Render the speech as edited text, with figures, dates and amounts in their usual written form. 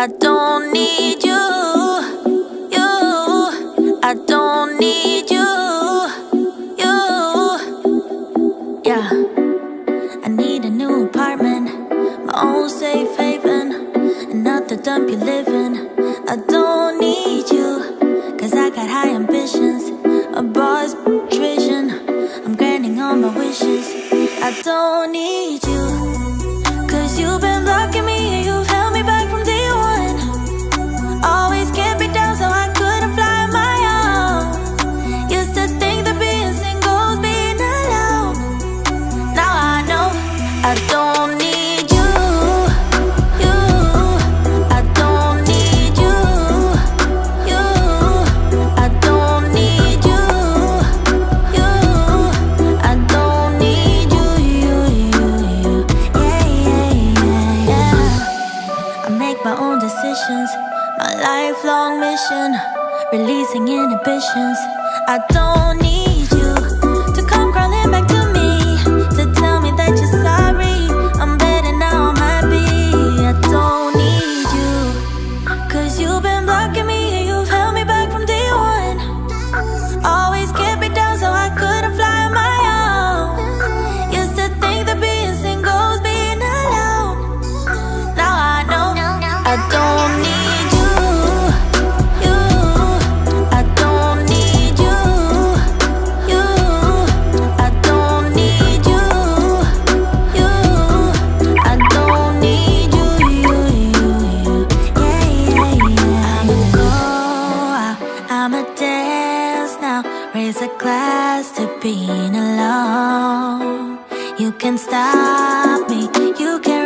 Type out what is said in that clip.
I don't need you, you. I don't need you, you. Yeah, I need a new apartment, my own safe haven, and not the dump you live in. I don't need you, cause I got high ambitions, a boss vision. I'm granting all my wishes. I don't need you, cause you've been blocking me and you've held me back from day one. Always kept me down so I couldn't fly on my own. Used to think that being single's being alone. Now I know I don't need you, you. I don't need you, you. I don't need you, you. I don't need you, you, you. Yeah, yeah, yeah, yeah. I make my own decisions, my lifelong mission, releasing inhibitions. I don't need you to come crawling back to me, to tell me that you're sorry. I'm better now, I'm happy. I don't need you, cause you've been blocking me and you've held me back from day one. Always kept me down so I couldn't fly on my own. Used to think that being single's being alone. Now I know I don't need you, you. I don't need you, you. I don't need you, you. I don't need you, you, you. Yeah, yeah, yeah. I'ma go out, I'ma dance now, raise a glass to being alone. You can stop me, you can